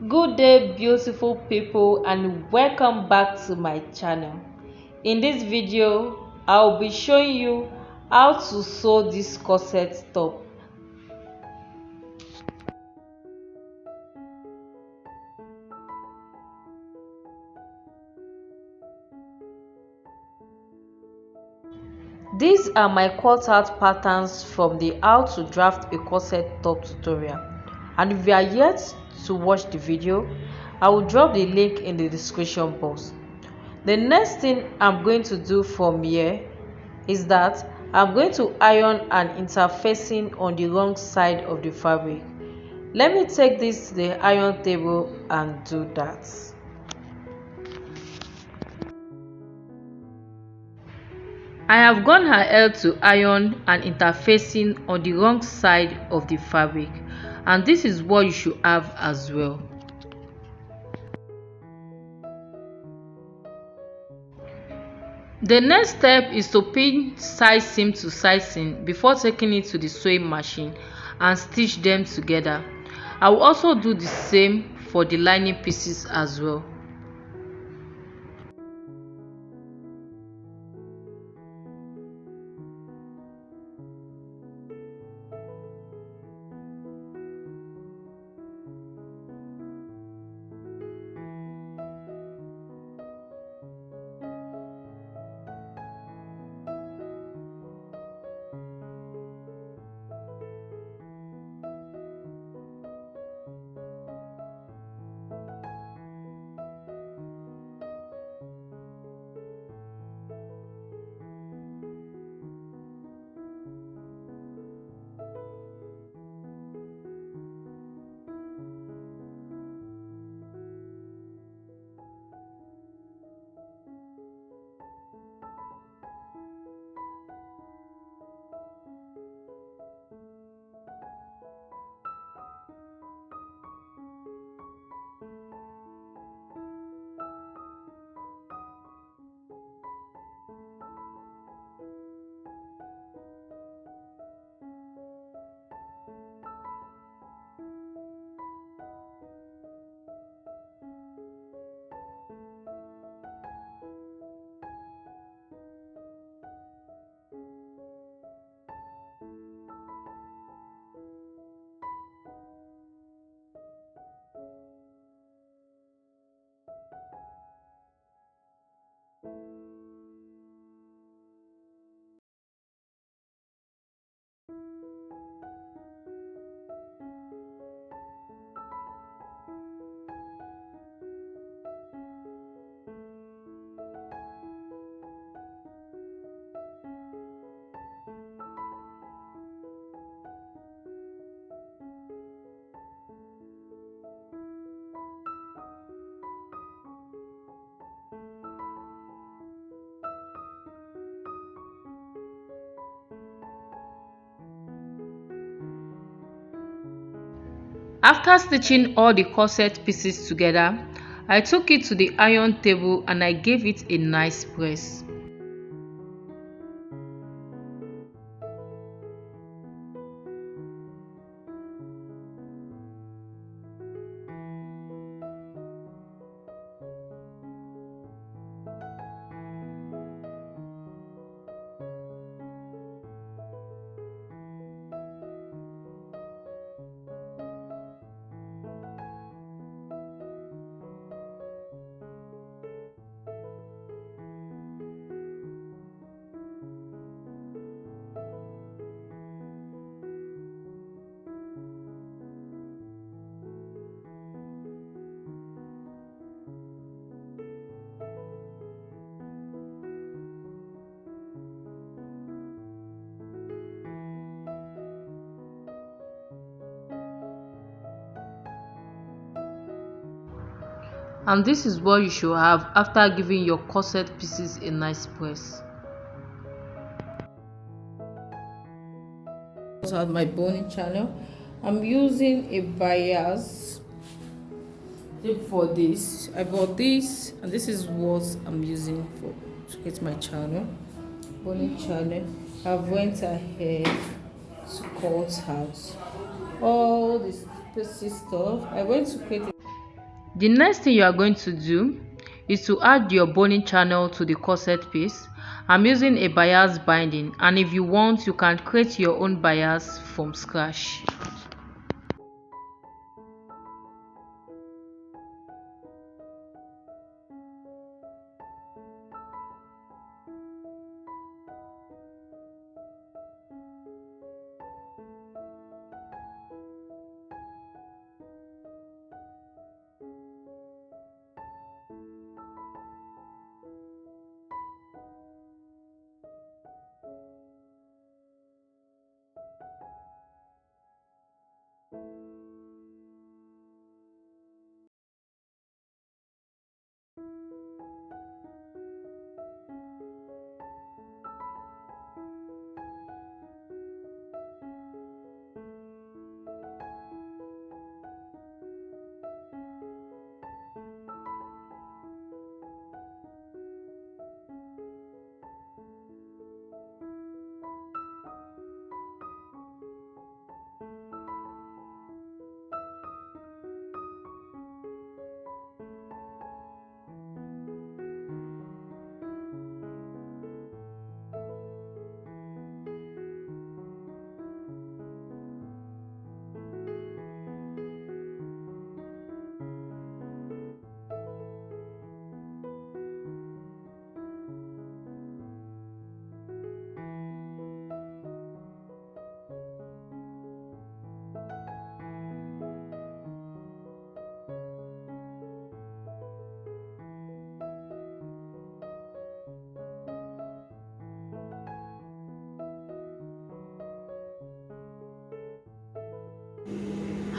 Good day, beautiful people, and welcome back to my channel. In this video I'll be showing you how to sew this corset top. These are my cut out patterns from the how to draft a corset top tutorial, and if you are yet to watch the video, I will drop the link in the description box. The next thing I'm going to do from here is that I'm going to iron an interfacing on the wrong side of the fabric. Let me take this to the iron table and do that. I have gone ahead to iron an interfacing on the wrong side of the fabric, and this is what you should have as well. The next step is to pin side seam to side seam before taking it to the sewing machine and stitch them together. I will also do the same for the lining pieces as well. After stitching all the corset pieces together, I took it to the iron table and I gave it a nice press. And this is what you should have after giving your corset pieces a nice press. On my boning channel, I'm using a bias for this. I bought this, and this is what I'm using for to get my channel, boning channel. I've went ahead to cut out all this spacey stuff. I went to create The next thing you are going to do is to add your boning channel to the corset piece. I'm using a bias binding, and if you want, you can create your own bias from scratch.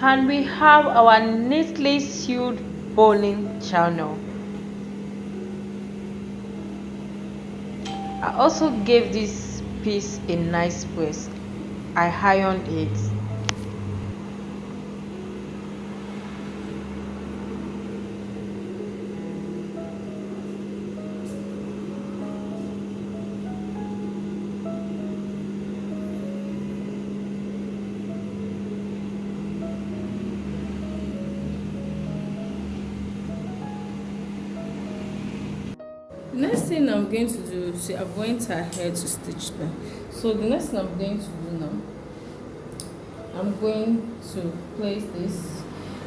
And we have our neatly sealed boning channel. I also gave this piece a nice press. I ironed it. The next thing I'm going to do, see, I've went ahead to stitch them. So the next thing I'm going to do now, I'm going to place this.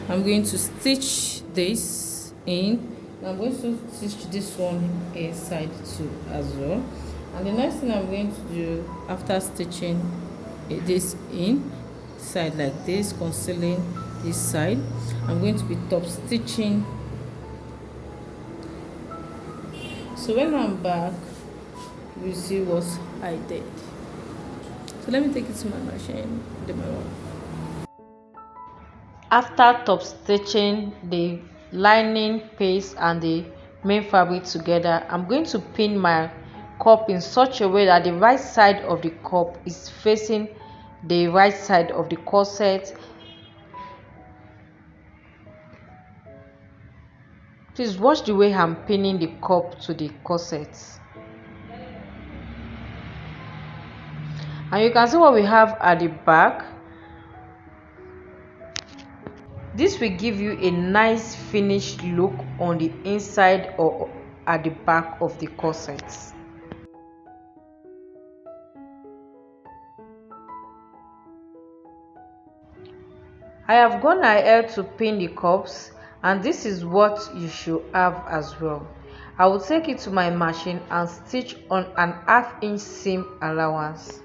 I'm going to stitch this in. I'm going to stitch this one inside too as well. And the next thing I'm going to do after stitching this in side like this, concealing this side, I'm going to be top stitching. So when I'm back, you see what I did. So let me take it to my machine, do my work. After top stitching the lining piece and the main fabric together, I'm going to pin my cup in such a way that the right side of the cup is facing the right side of the corset. Please watch the way I'm pinning the cup to the corset. And you can see what we have at the back. This will give you a nice finished look on the inside or at the back of the corset. I have gone ahead to pin the cups, and this is what you should have as well. I will take it to my machine and stitch on an 1/2 inch seam allowance.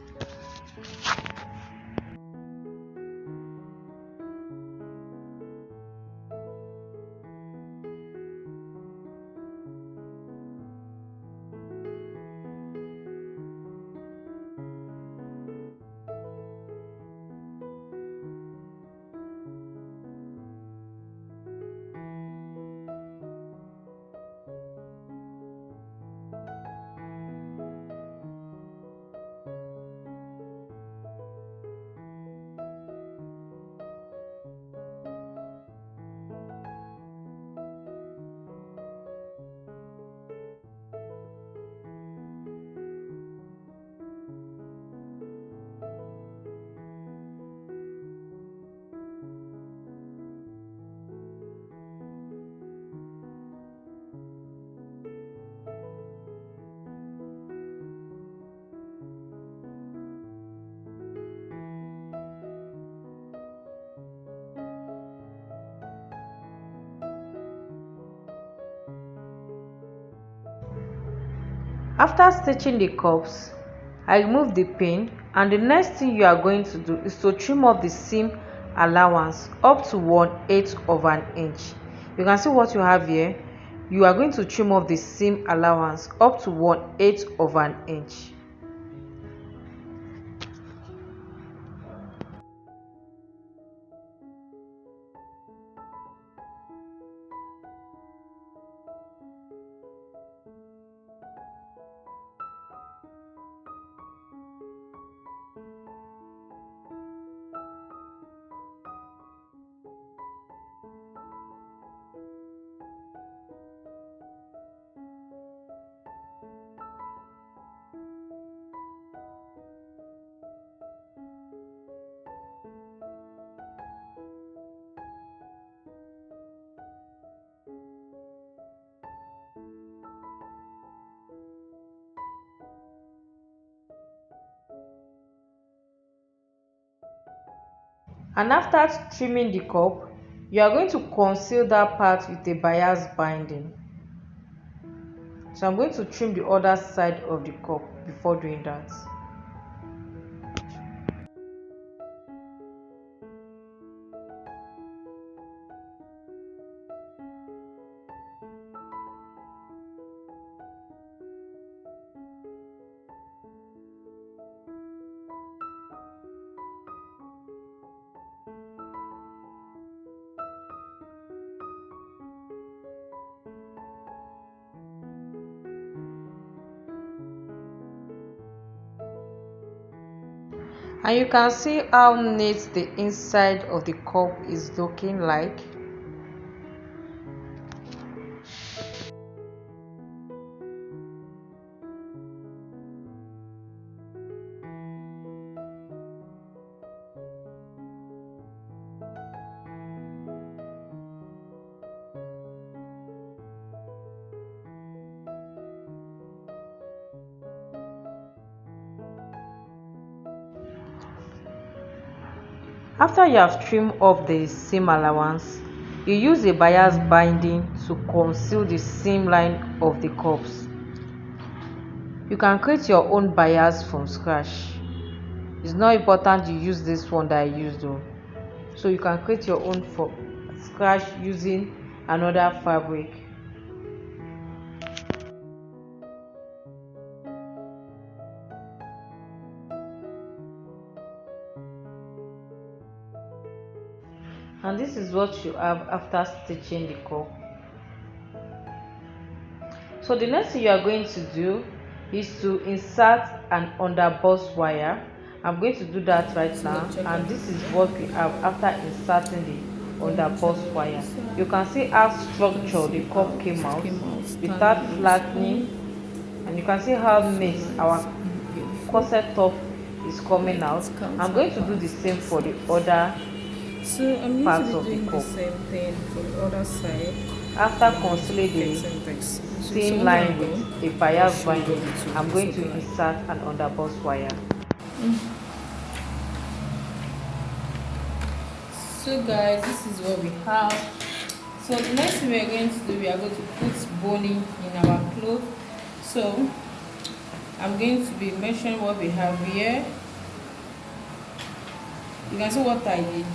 After stitching the cups, I remove the pin, and the next thing you are going to do is to trim off the seam allowance up to 1/8 of an inch. You can see what you have here. You are going to trim off the seam allowance up to 1/8 of an inch. And after trimming the cup, you are going to conceal that part with a bias binding. So I'm going to trim the other side of the cup before doing that. And you can see how neat the inside of the cup is looking like. After you have trimmed off the seam allowance, you use a bias binding to conceal the seam line of the cups. You can create your own bias from scratch. It's not important you use this one that I used though. So you can create your own from scratch using another fabric. And this is what you have after stitching the cup. So the next thing you are going to do is to insert an underbust wire. I'm going to do that right now, and this is what we have after inserting the underbust wire. You can see how structured the cup came out without flattening, and you can see how neat our corset top is coming out. I'm going to do the same for the other parts of the cup. The same thing for the other side. After concealing the seam line with a bias binding, I'm going to insert an underbust wire. So guys, this is what we have. So the next thing we are going to do, we are going to put boning in our cloth. So I'm going to be measuring what we have here. You can see what I did.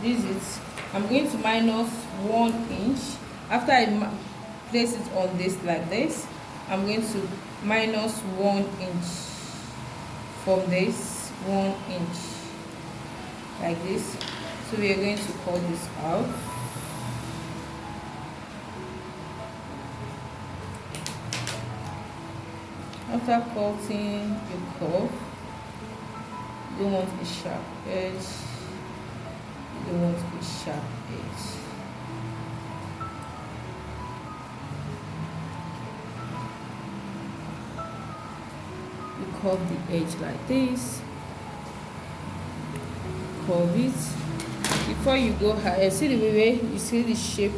This is, I'm going to minus 1 inch. After I place it on this like this, I'm going to minus 1 inch from this 1 inch like this. So we are going to cut this out. After cutting the curve, you don't want a sharp edge. You don't want a sharp edge. You curve the edge like this. Curve it. Before you go higher, see the way you see the shape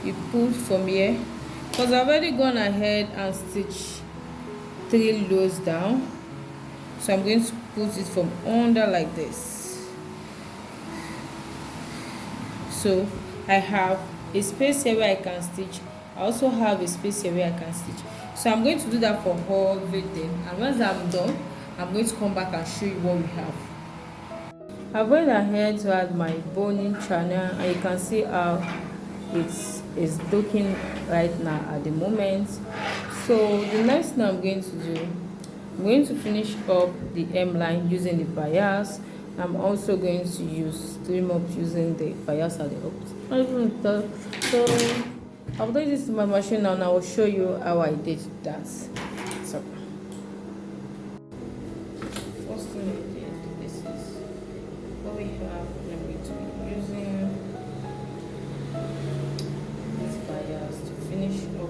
you pull from here. Because I've already gone ahead and stitched 3 rows down. So I'm going to put it from under like this. So I have a space here where I can stitch I also have a space here where I can stitch. So I'm going to do that for everything, and once I'm done, I'm going to come back and show you what we have. I went ahead to add my boning channel, and you can see how it's looking right now at the moment. So the next thing I'm going to do, I'm going to finish up the hemline using the bias. I'm also going to use trim up using the bias at the up. So I'll do this to my machine now, and I will show you how I did that. So first thing I did, this is what we have. I'm going to be using this bias to finish up.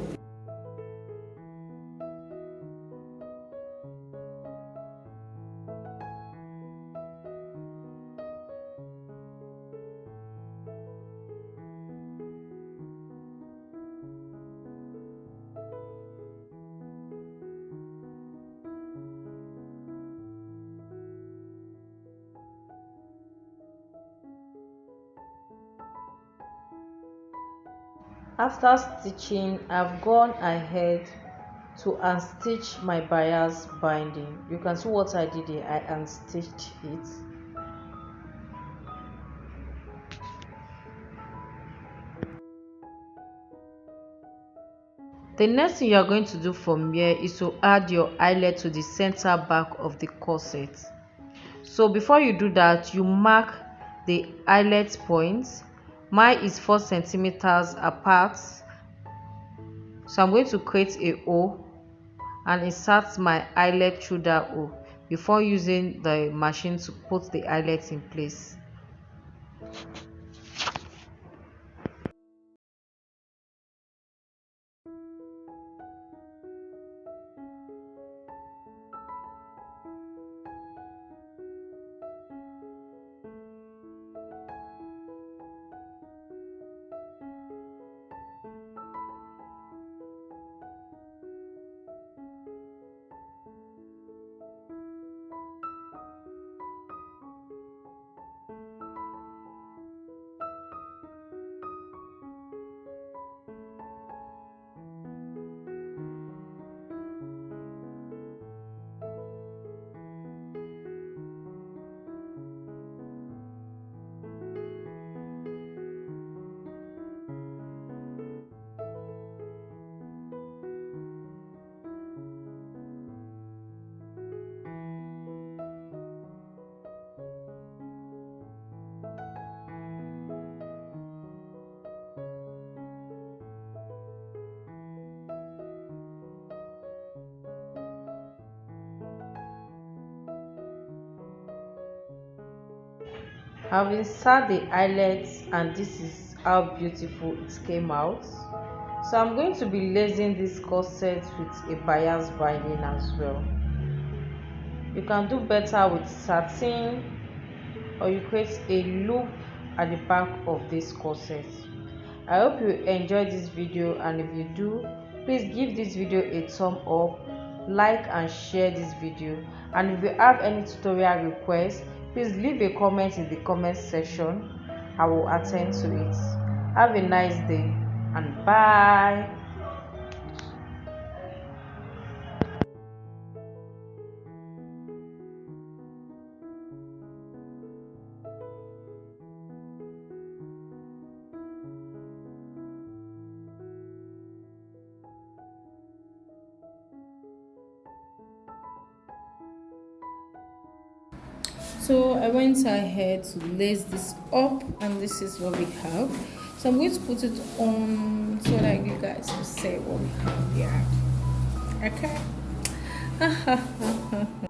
After stitching, I've gone ahead to unstitch my bias binding. You can see what I did here. I unstitched it. The next thing you are going to do from here is to add your eyelet to the center back of the corset. So before you do that, you mark the eyelet points. Mine is 4 centimeters apart. So I'm going to create a hole and insert my eyelet through that hole before using the machine to put the eyelet in place. I've inserted the eyelets and this is how beautiful it came out. So I'm going to be lacing this corset with a bias binding as well. You can do better with satin, or you create a loop at the back of this corset. I hope you enjoyed this video, and if you do, please give this video a thumb up, like and share this video. And if you have any tutorial requests, please leave a comment in the comment section. I will attend to it. Have a nice day and bye. So I went ahead to lace this up, and this is what we have. So I'm going to put it on so that you guys will see what we have here. Okay.